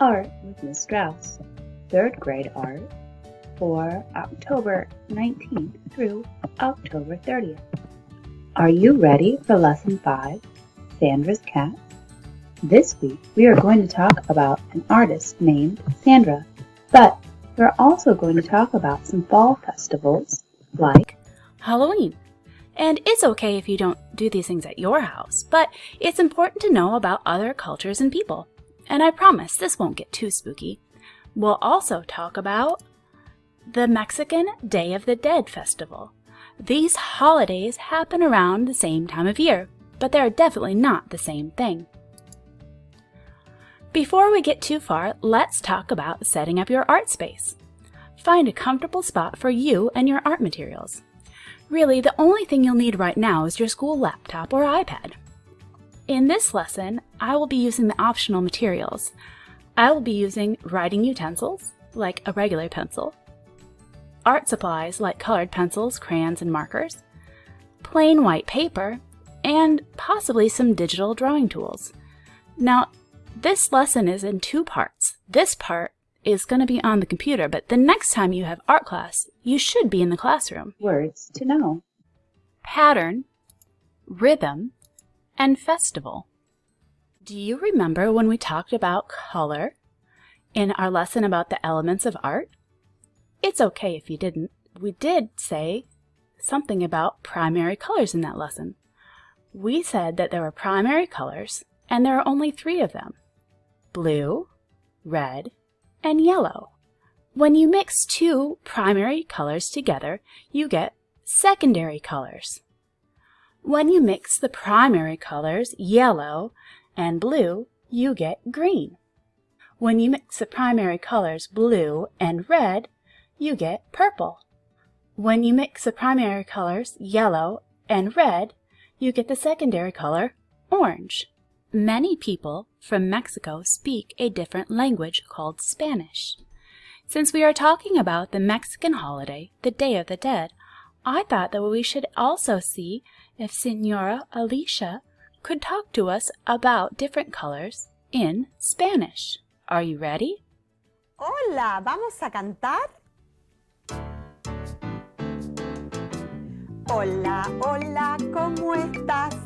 Art with Miss Strauss, 3rd grade art for October 19th through October 30th. Are you ready for Lesson 5, Sandra's Cat? This week we are going to talk about an artist named Sandra, but we're also going to talk about some fall festivals like Halloween. And it's okay if you don't do these things at your house, but it's important to know about other cultures and people. And I promise this won't get too spooky. We'll also talk about the Mexican Day of the Dead festival. These holidays happen around the same time of year, but they're definitely not the same thing. Before we get too far, let's talk about setting up your art space. Find a comfortable spot for you and your art materials. Really, the only thing you'll need right now is your school laptop or iPad. In this lesson, I will be using the optional materials. I will be using writing utensils, like a regular pencil, art supplies like colored pencils, crayons, and markers, plain white paper, and possibly some digital drawing tools. Now, this lesson is in 2 parts. This part is going to be on the computer, but the next time you have art class, you should be in the classroom. words to know. Pattern, rhythm, and festival. Do you remember when we talked about color in our lesson about the elements of art? It's okay if you didn't. We did say something about primary colors in that lesson. We said that there were primary colors, and there are only 3 of them: blue, red, and yellow. When you mix 2 primary colors together, you get secondary colors. When you mix the primary colors, yellow and blue, you get green. When you mix the primary colors, blue and red, you get purple. When you mix the primary colors, yellow and red, you get the secondary color, orange. Many people from Mexico speak a different language called Spanish. Since we are talking about the Mexican holiday, the Day of the Dead, I thought that we should also see if Señora Alicia could talk to us about different colors in Spanish. Are you ready? Hola, ¿vamos a cantar? Hola, hola, ¿cómo estás?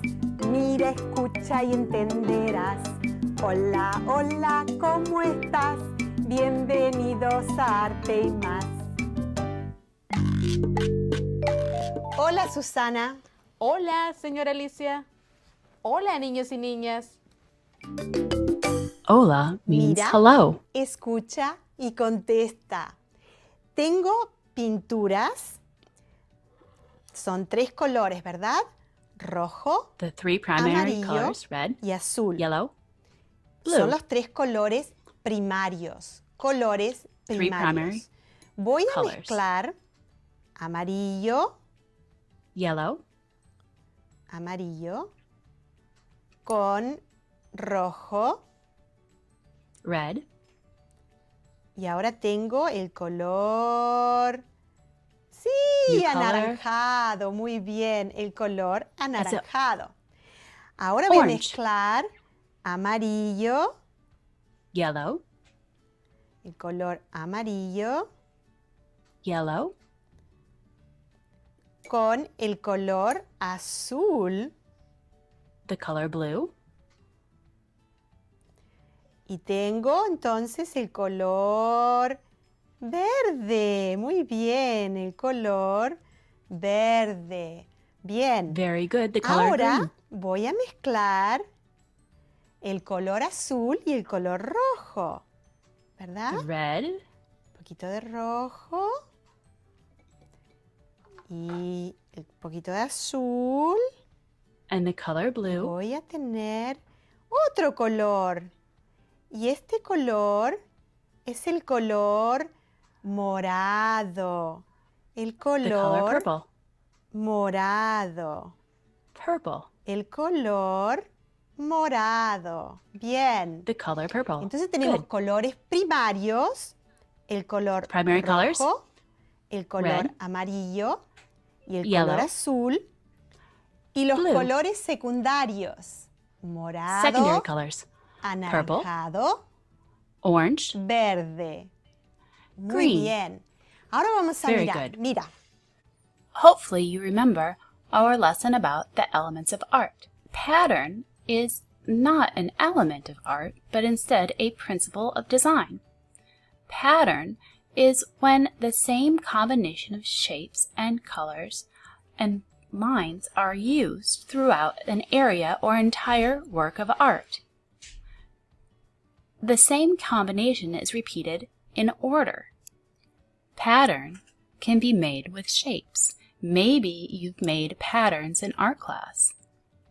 Mira, escucha y entenderás. Hola, hola, ¿cómo estás? Bienvenidos a Arte y Más. Hola, Susana. Hola, señora Alicia. Hola, niños y niñas. Hola means Mira, hello. escucha y contesta. Tengo pinturas. Son 3 colores, ¿verdad? Rojo, The 3 primary amarillo colors, red, y azul. yellow, blue. Son los 3 colores primarios. Colores 3 primarios. primary Voy a colors. mezclar amarillo, Yellow, amarillo con rojo. red, Y ahora tengo el color... Sí, New color. anaranjado. Muy bien, el color anaranjado. Ahora voy a Orange. mezclar amarillo, yellow, el color amarillo yellow, con el color azul. the color blue, Y tengo entonces el color verde. Muy bien, el color verde. Bien. very good, the color Ahora green. voy a mezclar el color azul y el color rojo. ¿Verdad? Red, Un poquito de rojo. Y un poquito de azul. and the color blue, Voy a tener otro color. Y este color es el color morado. El the color color purple, morado. purple, El color morado. Bien. the color purple. Entonces tenemos Good. colores primarios. El color Primary colors. rojo. El color Red. amarillo. Y el Yellow. color azul. Y los Blue. colores secundarios. Morado. Secondary colors, anaranjado Orange. Verde. Muy Green. bien. Ahora vamos a Very mirar. good. Mira. Hopefully you remember our lesson about the elements of art. Pattern is not an element of art, but instead a principle of design. Pattern is when the same combination of shapes and colors and lines are used throughout an area or entire work of art. The same combination is repeated in order. Pattern can be made with shapes. Maybe you've made patterns in art class,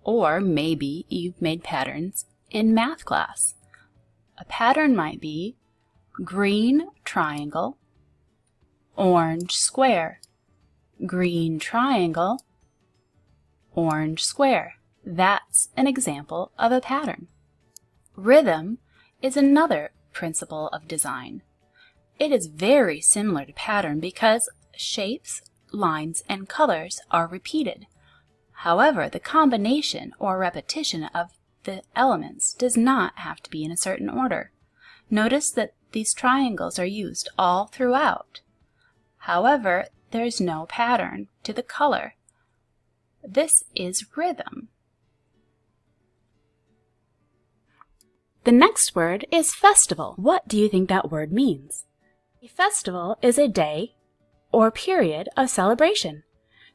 or maybe you've made patterns in math class. A pattern might be green triangle, orange square, green triangle, orange square. That's an example of a pattern. Rhythm is another principle of design. It is very similar to pattern because shapes, lines, and colors are repeated. However, the combination or repetition of the elements does not have to be in a certain order. Notice that these triangles are used all throughout. However, there is no pattern to the color. This is rhythm. The next word is festival. What do you think that word means? A festival is a day or period of celebration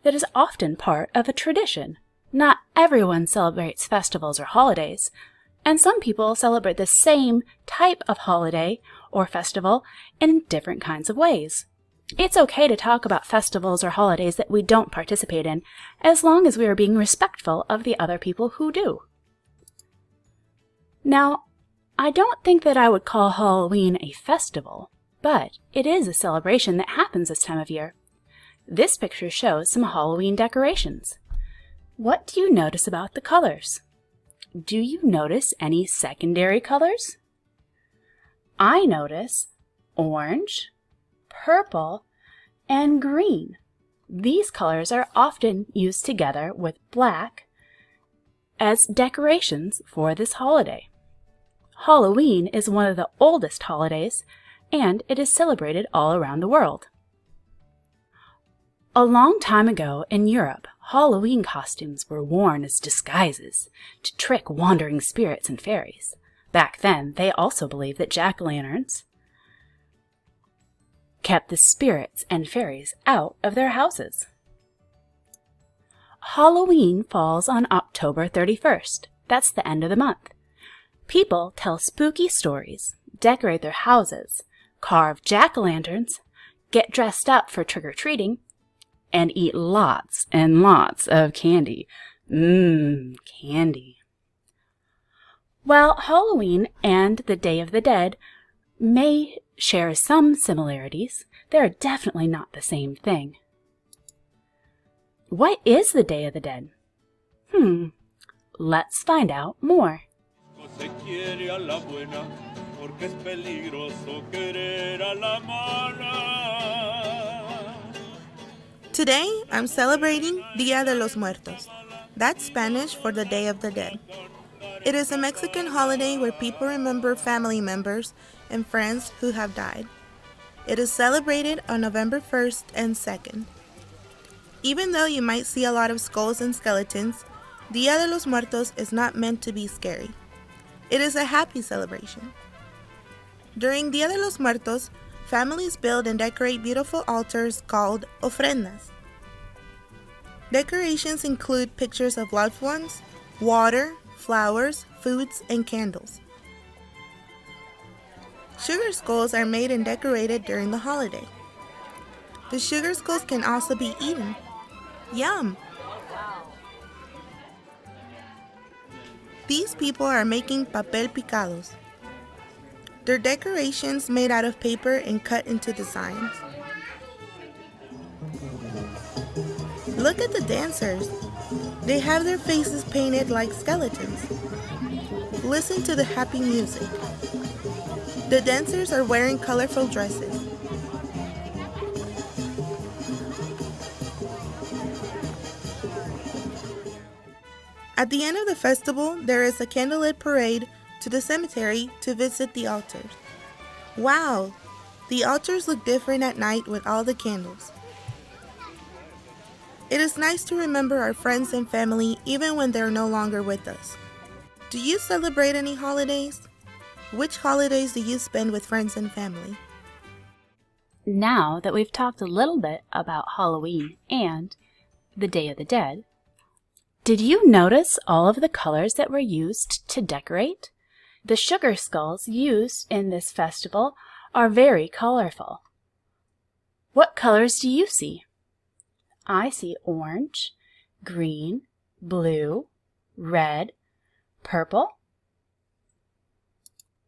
that is often part of a tradition. Not everyone celebrates festivals or holidays, and some people celebrate the same type of holiday or festival in different kinds of ways. It's okay to talk about festivals or holidays that we don't participate in, as long as we are being respectful of the other people who do. Now, I don't think that I would call Halloween a festival, but it is a celebration that happens this time of year. This picture shows some Halloween decorations. What do you notice about the colors? Do you notice any secondary colors? I notice orange, purple, and green. These colors are often used together with black as decorations for this holiday. Halloween is one of the oldest holidays, and it is celebrated all around the world. A long time ago in Europe, Halloween costumes were worn as disguises to trick wandering spirits and fairies. Back then, they also believed that jack-o'-lanterns kept the spirits and fairies out of their houses. Halloween falls on October 31st. That's the end of the month. People tell spooky stories, decorate their houses, carve jack-o'-lanterns, get dressed up for trick-or-treating, and eat lots and lots of candy. Candy. While Halloween and the Day of the Dead may share some similarities, they are definitely not the same thing. What is the Day of the Dead? Let's find out more. Se quiere a la buena, porque es peligroso querer a la mala. Today, I'm celebrating Día de los Muertos. That's Spanish for the Day of the Dead. It is a Mexican holiday where people remember family members and friends who have died. It is celebrated on November 1st and 2nd. Even though you might see a lot of skulls and skeletons, Día de los Muertos is not meant to be scary. It is a happy celebration. During Día de los Muertos, families build and decorate beautiful altars called ofrendas. Decorations include pictures of loved ones, water, flowers, foods, and candles. Sugar skulls are made and decorated during the holiday. The sugar skulls can also be eaten. Yum! These people are making papel picados. They're decorations made out of paper and cut into designs. Look at the dancers. They have their faces painted like skeletons. Listen to the happy music. The dancers are wearing colorful dresses. At the end of the festival, there is a candlelit parade to the cemetery to visit the altars. Wow! The altars look different at night with all the candles. It is nice to remember our friends and family even when they're no longer with us. Do you celebrate any holidays? Which holidays do you spend with friends and family? Now that we've talked a little bit about Halloween and the Day of the Dead, did you notice all of the colors that were used to decorate? The sugar skulls used in this festival are very colorful. What colors do you see? I see orange, green, blue, red, purple.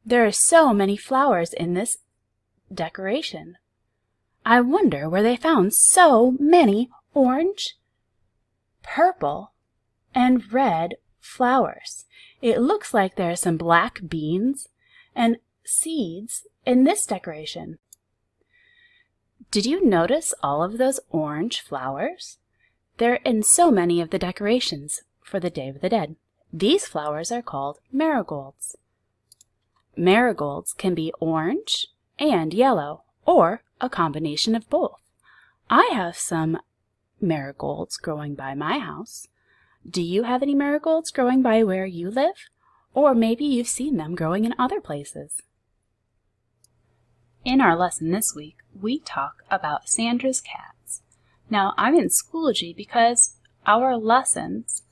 There are so many flowers in this decoration. I wonder where they found so many orange, purple, and red flowers. It looks like there are some black beans and seeds in this decoration. Did you notice all of those orange flowers? They're in so many of the decorations for the Day of the Dead. These flowers are called marigolds. Marigolds can be orange and yellow, or a combination of both. I have some marigolds growing by my house. Do you have any marigolds growing by where you live? Or maybe you've seen them growing in other places. In our lesson this week, we talk about Sandra's cats. Now, I'm in Schoology because our lessons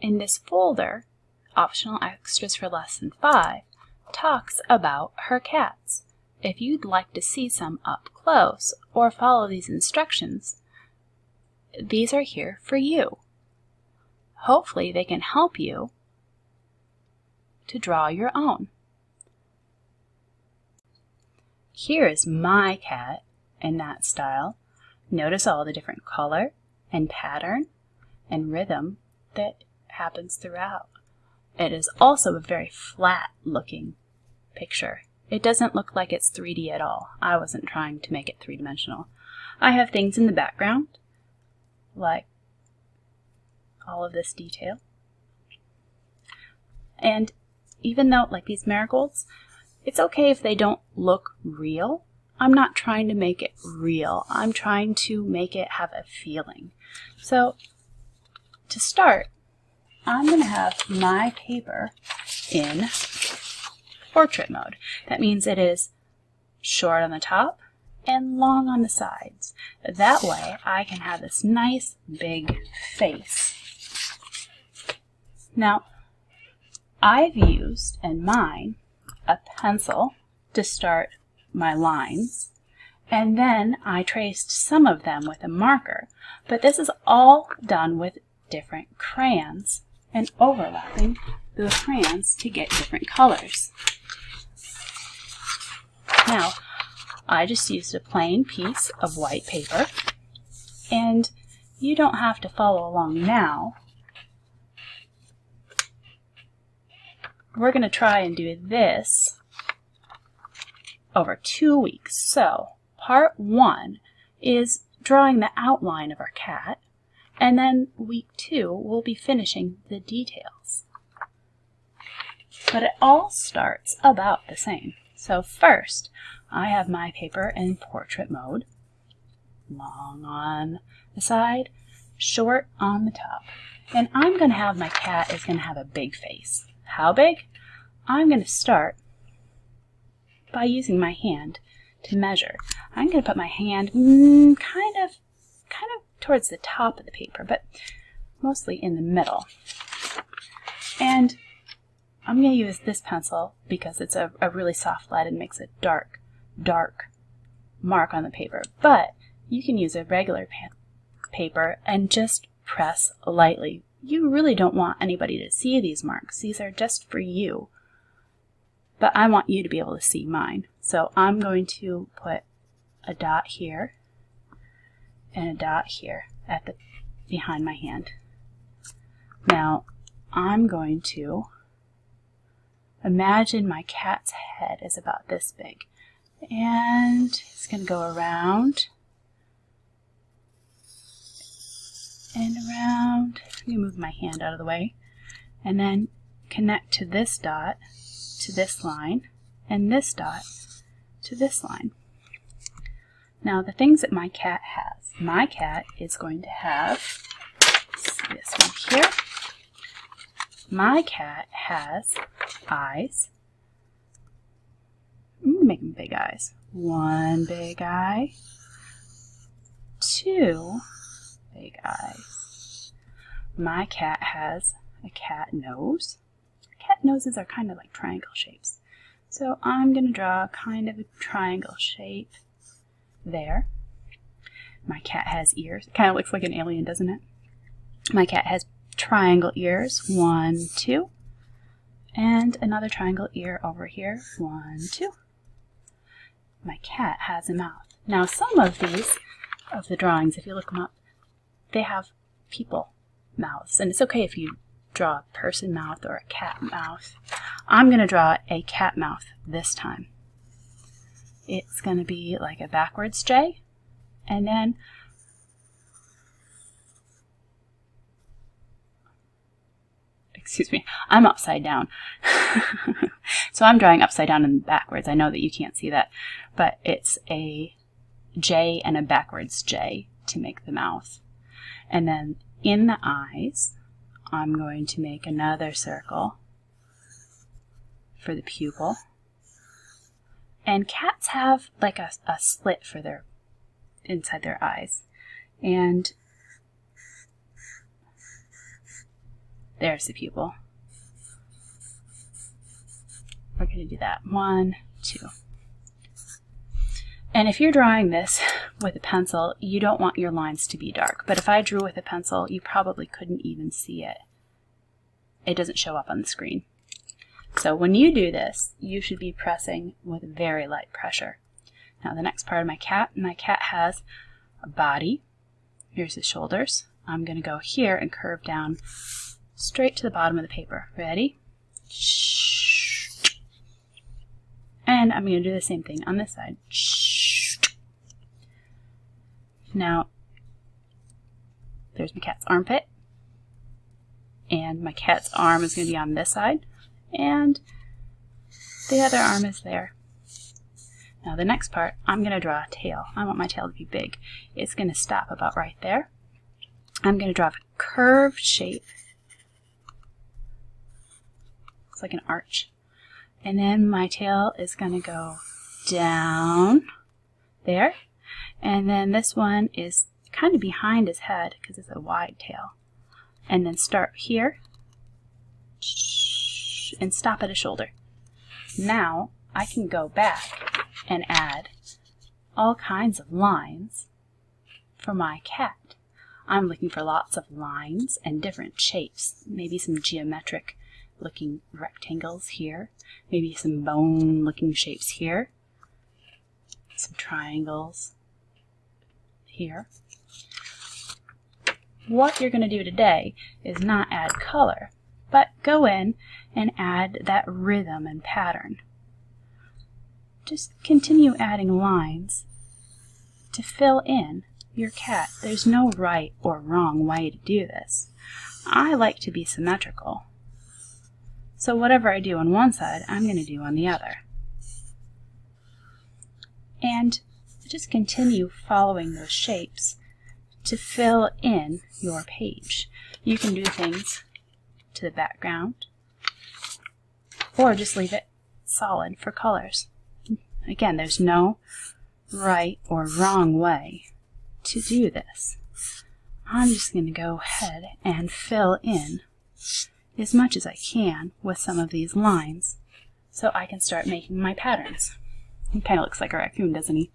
in this folder, Optional Extras for Lesson 5, talks about her cats. If you'd like to see some up close or follow these instructions, these are here for you. Hopefully they can help you to draw your own. Here is my cat in that style. Notice all the different color and pattern and rhythm that happens throughout. It is also a very flat looking picture. It doesn't look like it's 3D at all. I wasn't trying to make it three-dimensional. I have things in the background, like all of this detail. And even though, like these marigolds, it's okay if they don't look real. I'm not trying to make it real. I'm trying to make it have a feeling. So, to start, I'm going to have my paper in portrait mode. That means it is short on the top and long on the sides. That way I can have this nice big face. Now, I've used, in mine, a pencil to start my lines, and then I traced some of them with a marker, but this is all done with different crayons and overlapping the crayons to get different colors. Now, I just used a plain piece of white paper, and you don't have to follow along now. We're going to try and do this over 2 weeks. So, part 1 is drawing the outline of our cat, and then week 2 we'll be finishing the details. But it all starts about the same. So first, I have my paper in portrait mode, long on the side, short on the top. And I'm going to have my cat is going to have a big face. How big? I'm going to start by using my hand to measure. I'm going to put my hand kind of towards the top of the paper, but mostly in the middle. And I'm going to use this pencil because it's a really soft lead and makes a dark mark on the paper. But you can use a regular paper and just press lightly. You really don't want anybody to see these marks. These are just for you. But I want you to be able to see mine. So I'm going to put a dot here and a dot here at the behind my hand. Now I'm going to imagine my cat's head is about this big. And it's going to go around and around. Let me move my hand out of the way. And then connect to this dot, to this line, and this dot to this line. Now the things that my cat has. My cat is going to have, let's see this one here. My cat has eyes. I'm going to make them big eyes. One big eye. Two big eyes. My cat has a cat nose. Cat noses are kind of like triangle shapes. So I'm going to draw kind of a triangle shape there. My cat has ears. It kind of looks like an alien, doesn't it? My cat has triangle ears. 1, 2. And another triangle ear over here. 1, 2. My cat has a mouth. Now some of these, of the drawings, if you look them up, they have people mouths. And it's okay if you draw a person mouth or a cat mouth. I'm going to draw a cat mouth this time. It's going to be like a backwards J, and then excuse me, I'm upside down. So I'm drawing upside down and backwards. I know that you can't see that, but it's a J and a backwards J to make the mouth. And then in the eyes, I'm going to make another circle for the pupil. And cats have like a slit for their inside their eyes. And there's the pupil. We're going to do that. 1, 2. And if you're drawing this with a pencil, you don't want your lines to be dark. But if I drew with a pencil, you probably couldn't even see it. It doesn't show up on the screen. So when you do this, you should be pressing with very light pressure. Now the next part of my cat has a body. Here's his shoulders. I'm going to go here and curve down straight to the bottom of the paper. Ready? And I'm going to do the same thing on this side. Now, there's my cat's armpit. And my cat's arm is going to be on this side. And the other arm is there. Now the next part, I'm going to draw a tail. I want my tail to be big. It's going to stop about right there. I'm going to draw a curved shape. It's like an arch. And then my tail is going to go down there. And then this one is kind of behind his head because it's a wide tail. And then start here and stop at a shoulder. Now I can go back and add all kinds of lines for my cat. I'm looking for lots of lines and different shapes. Maybe some geometric looking rectangles here. Maybe some bone looking shapes here. Some triangles here. What you're going to do today is not add color, but go in and add that rhythm and pattern. Just continue adding lines to fill in your cat. There's no right or wrong way to do this. I like to be symmetrical. So whatever I do on one side, I'm going to do on the other. And just continue following those shapes to fill in your page. You can do things to the background or just leave it solid for colors. Again, there's no right or wrong way to do this. I'm just going to go ahead and fill in as much as I can with some of these lines so I can start making my patterns. He kind of looks like a raccoon, doesn't he?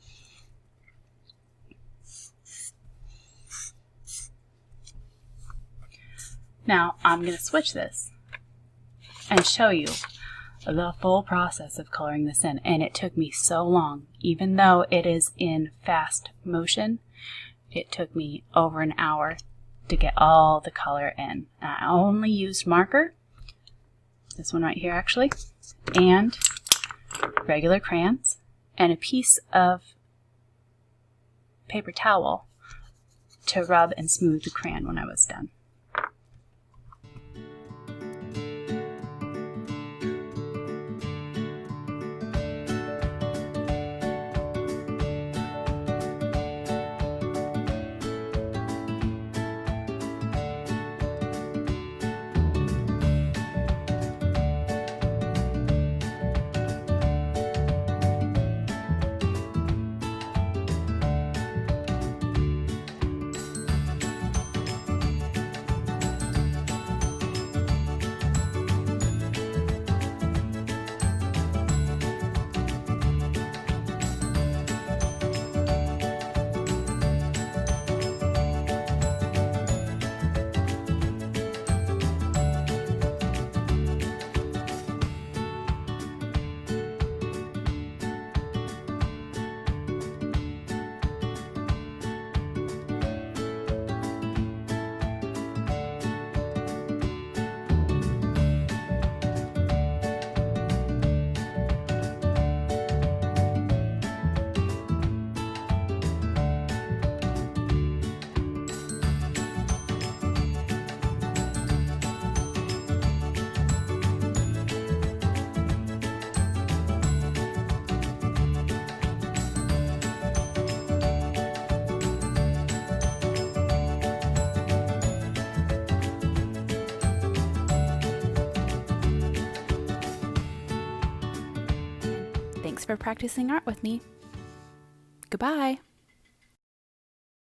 Now I'm going to switch this and show you the full process of coloring this in, and it took me so long. Even though it is in fast motion, it took me over an hour to get all the color in. I only used marker, this one right here actually, and regular crayons, and a piece of paper towel to rub and smooth the crayon when I was done. Thanks for practicing art with me. Goodbye.